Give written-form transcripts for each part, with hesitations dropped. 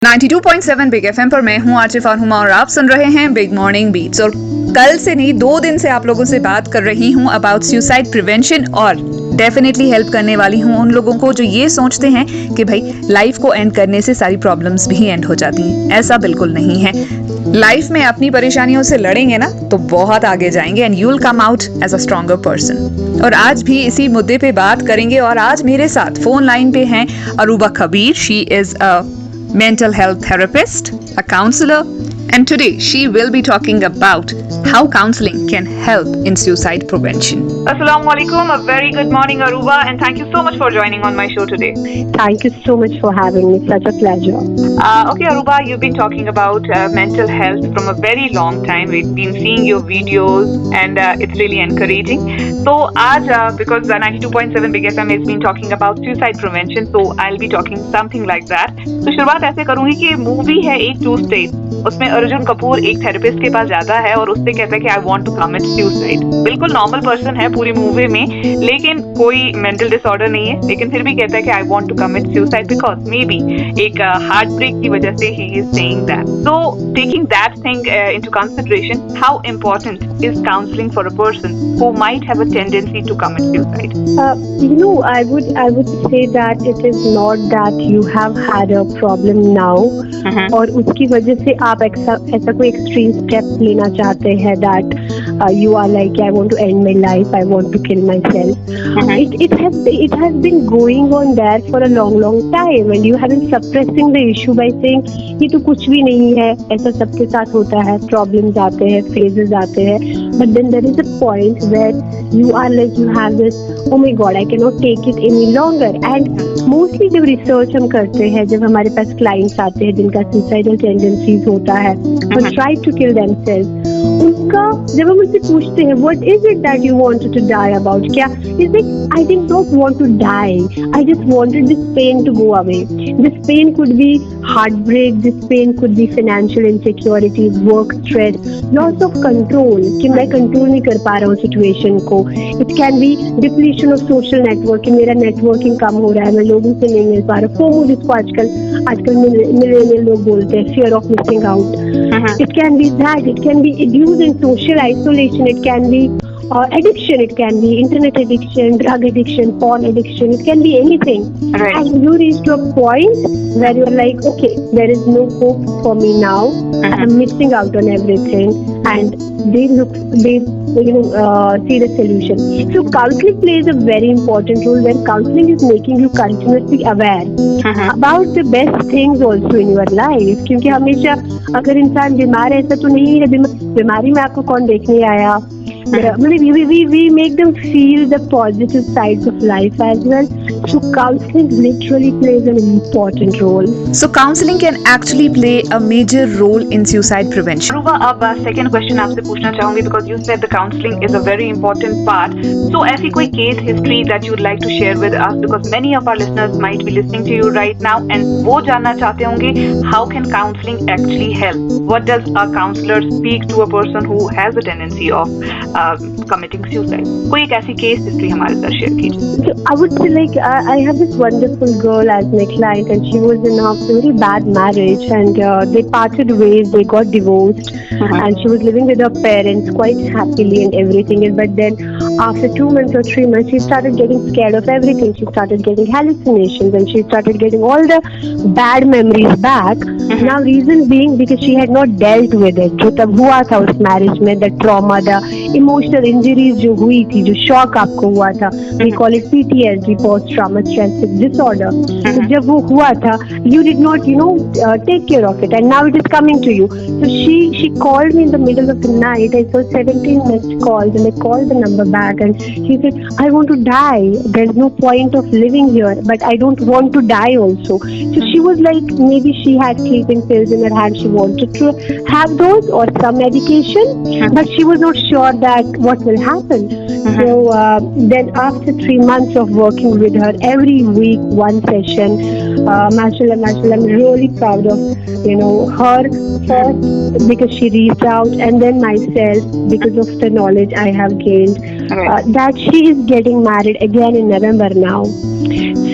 92.7 big FM पर मैं हूं आरजे फारहुमा और आप सुन रहे हैं बिग मॉर्निंग बीट्स। और कल से नहीं 2 दिन से आप लोगों से बात कर रही हूं अबाउट सुसाइड प्रिवेंशन और डेफिनेटली हेल्प करने वाली हूं उन लोगों को जो ये सोचते हैं कि भाई लाइफ को एंड करने से सारी प्रॉब्लम्स भी एंड हो जाती हैं। ऐसा बिल्कुल नहीं है। लाइफ में अपनी परेशानियों से लड़ेंगे ना तो बहुत आगे जाएंगे and you will come out as a stronger person. और आज भी इसी मुद्दे पे बात करेंगे और आज मेरे साथ फोन लाइन पे हैं Aruba Kabir. She is a mental health therapist, a counselor, and today she will be talking about how counseling can help in suicide prevention. Assalamu alaikum, a very good morning Aruba, and thank you so much for joining on my show today. Thank you so much for having me, such a pleasure. Okay Aruba, you've been talking about mental health from a very long time. We've been seeing your videos and it's really encouraging. So आज because 92.7 Big FM has been talking about suicide prevention, so I'll be talking something like that. तो शुरुआत ऐसे करूंगी कि movie है एक to state, उसमें अर्जुन कपूर एक थेरेपिस्ट के पास जाता है और उससे कहता है कि I want to commit suicide. बिल्कुल नॉर्मल पर्सन है पूरी मूवी में, लेकिन कोई मेंटल डिसऑर्डर नहीं है, लेकिन फिर भी कहता है कि I want to commit suicide because maybe एक हार्ट ब्रेक की वजह से ही is saying that. So taking that thing into consideration, how important is counselling for a person who might have a tendency to commit suicide? I would say that it is not that you have had a problem now और उसकी वजह से आप ऐसा कोई extreme step लेना चाहते हैं that you are like I want to end my life, I want to kill myself. It has been going on there for a long time and you have been suppressing the issue by saying ये तो कुछ भी नहीं है, ऐसा सबके साथ होता है, problems आते हैं, phases आते हैं, but then there is a point where you are like you have this oh my god I cannot take it any longer. And mostly जब research हम करते हैं, जब हमारे पास clients आते हैं जिनका suicidal tendencies होता है or try to kill themselves, उनका जब हम उनसे पूछते हैं what is it that you wanted to die about, क्या is like I did not want to die, I just wanted this pain to go away. This pain could be heartbreak, this pain could be financial insecurities, work stress, loss of control कि मैं control नहीं कर पा रहा हूँ situation को. It can be depletion of social network कि मेरा नेटवर्किंग कम हो रहा है, मैं लोगों से नहीं मिल पा रहा. फोमो जिसको आजकल मिलेनियल लोग बोलते हैं, fear of missing out. It can be that, it can be reduced in social isolation, it can be addiction, it can be internet addiction, drug addiction, porn addiction, it can be anything. Right. And you reach to a point where you're like, okay, there is no hope for me now. I'm missing out on everything, and they see the solution. So counseling plays a very important role, where counseling is making you continuously aware about the best things also in your life. क्योंकि हमेशा अगर इंसान बीमार है, ऐसा तो नहीं है बीमारी में आपको कौन देखने आया. We make them feel the positive sides of life as well. So counseling literally plays an important role. So counseling can actually play a major role in suicide prevention. Aruba, अब second question आपसे पूछना चाहूंगी because you said the counseling is a very important part. So ऐसी कोई case history that you would like to share with us, because many of our listeners might be listening to you right now and वो जानना चाहते होंगे how can counseling actually help? What does a counselor speak to a person who has a tendency of committing suicide? कोई एक ऐसी case history हमारे साथ share कीजिए. So I would say like I have this wonderful girl as my client, and she was in a very bad marriage, and they parted ways, they got divorced, and she was living with her parents quite happily and everything. But then after 2 months or 3 months, she started getting scared of everything. She started getting hallucinations and she started getting all the bad memories back. Now reason being because she had not dealt with it. जो तब हुआ था उस marriage में, the trauma, the emotional injuries जो हुई थी, जो shock आपको हुआ था, we call it PTSD, post trauma stress disorder. तो जब वो हुआ था, you did not take care of it, and now it is coming to you. So she called me in the middle of the night. I saw 17 missed calls and I called the number back, and she said, I want to die, there's no point of living here, but I don't want to die also. So she was like, maybe she had sleeping pills in her hand, she wanted to have those or some medication, but she was not sure that what will happen. So then after 3 months of working with her every week, one session, mashallah, I'm really proud of her first because she reached out, and then myself because of the knowledge I have gained, that she is getting married again in November now.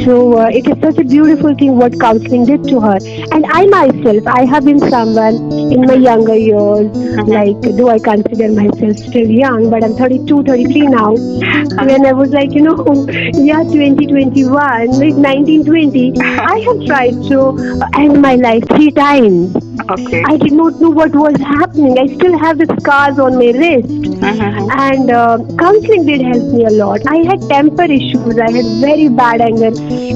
So it is such a beautiful thing what counseling did to her. And I myself, I have been someone in my younger years, like though I consider myself still young, but I'm 32, 33 now. When I was like, yeah, 2021, like 1920, I have tried to end my life 3 times. Okay. I did not know what was happening. I still have the scars on my wrist. And counseling did help me a lot. I had temper issues. I had very bad anger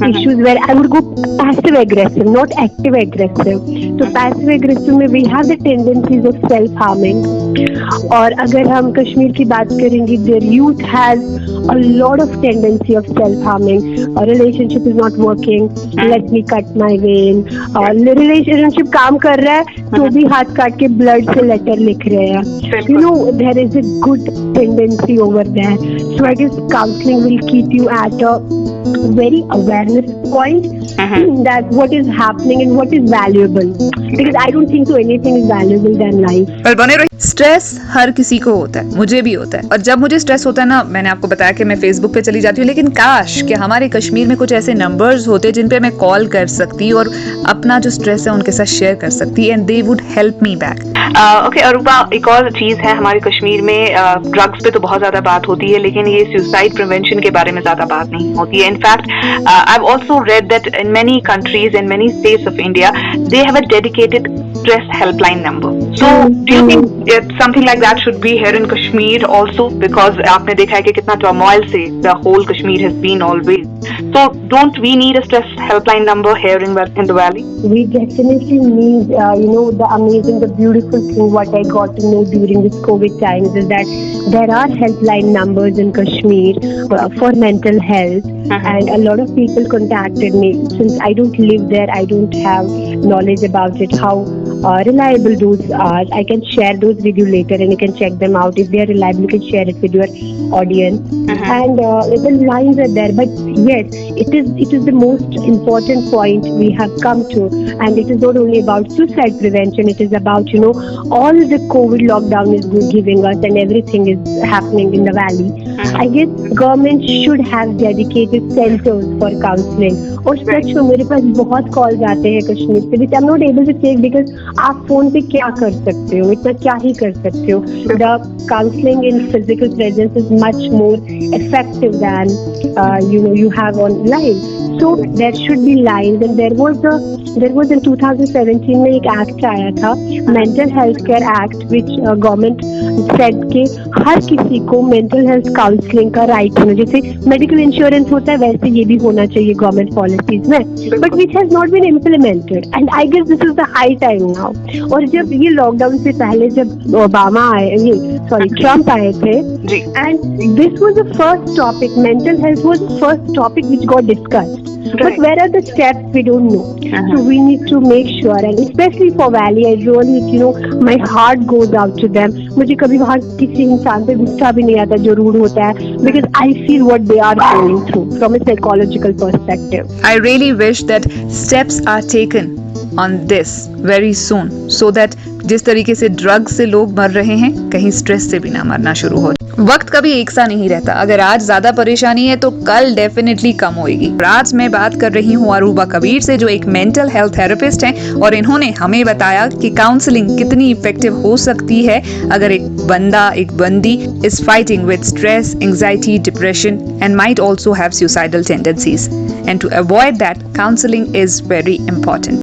issues where I would go passive aggressive, not active aggressive. So passive aggressive में we have the tendencies of self harming. और अगर हम कश्मीर की बात करेंगे, their youth has a lot of tendency of self harming. A relationship is not working. Let me cut my vein. Relationship काम कर रहा है तो भी हाथ काट के blood से letter लिख रहे हैं. There is a good tendency over there. So I guess counseling will keep you at a very awareness point that what is happening and what is valuable. Because I don't think so anything is valuable than life. well, बने रहिए। Stress हर किसी को होता है, मुझे भी होता है। और जब मुझे स्ट्रेस होता है ना, मैंने आपको बताया कि मैं फेसबुक पे चली जाती हूँ, लेकिन काश कि हमारे कश्मीर में कुछ ऐसे नंबर्स होते जिन पे मैं कॉल कर सकती और अपना जो स्ट्रेस है उनके साथ शेयर कर सकती and they would help me back. Okay Aruba, एक और चीज है हमारे कश्मीर में, ड्रग्स पे तो बहुत ज्यादा बात होती है, लेकिन ये सुसाइड प्रिवेंशन के बारे में ज्यादा बात नहीं होती है। In fact I have also read that in many countries in many states of India they have a dedicated stress helpline number. So do you think something like that should be here in Kashmir also, because आपने देखा है कि कितना turmoil से the whole Kashmir has been always. So don't we need a stress helpline number here in the valley? We definitely need, the amazing, the beautiful thing what I got to know during this COVID times is that there are helpline numbers in Kashmir for mental health. And a lot of people contacted me. Since I don't live there, I don't have knowledge about it, how reliable those are. I can share those with you later and you can check them out. If they are reliable, you can share it with your audience. And the lines are there. But yes, it is the most important point we have come to. And it is not only about suicide prevention, it is about, all the COVID lockdown is giving us and everything is happening in the valley. I guess government should have dedicated centers for counseling. और सच में मेरे पास बहुत calls आते हैं कश्मीर से, which I'm not able to take because आप phone पे क्या कर सकते हो, इतना क्या ही कर सकते हो. The counseling in physical presence is much more effective than you have online. So there should be lines, and there was in 2017 में एक एक्ट आया था, mental health care act, which government said के हर किसी को मेंटल हेल्थ काउंसलिंग का right होना, जैसे मेडिकल इंश्योरेंस होता है वैसे ये भी होना चाहिए गवर्नमेंट पॉलिसीज में, but which has not been implemented. And I guess this is the high time now. और जब ये लॉकडाउन से पहले जब ओबामा ट्रम्प आए थे, and this was the first topic, mental health was the first topic which got discussed. But where are the steps we don't know. So we need to make sure, and especially for Valley, I really, my heart goes out to them. मुझे कभी वहाँ किसी इंसान पे गुस्सा भी नहीं आता जो रूड होता है, because I feel what they are going through from a psychological perspective. I really wish that steps are taken on this very soon so that जिस तरीके से ड्रग्स से लोग मर रहे हैं, कहीं स्ट्रेस से भी ना मरना शुरू हो. वक्त कभी एक सा नहीं रहता, अगर आज ज्यादा परेशानी है तो कल डेफिनेटली कम होएगी. आज मैं बात कर रही हूँ अरूबा कबीर से, जो एक मेंटल हेल्थ थेरेपिस्ट हैं, और इन्होंने हमें बताया कि काउंसलिंग कितनी इफेक्टिव हो सकती है अगर एक बंदा, एक बंदी is fighting with stress, anxiety, depression and might also have suicidal tendencies. And to avoid that, counselling is very important.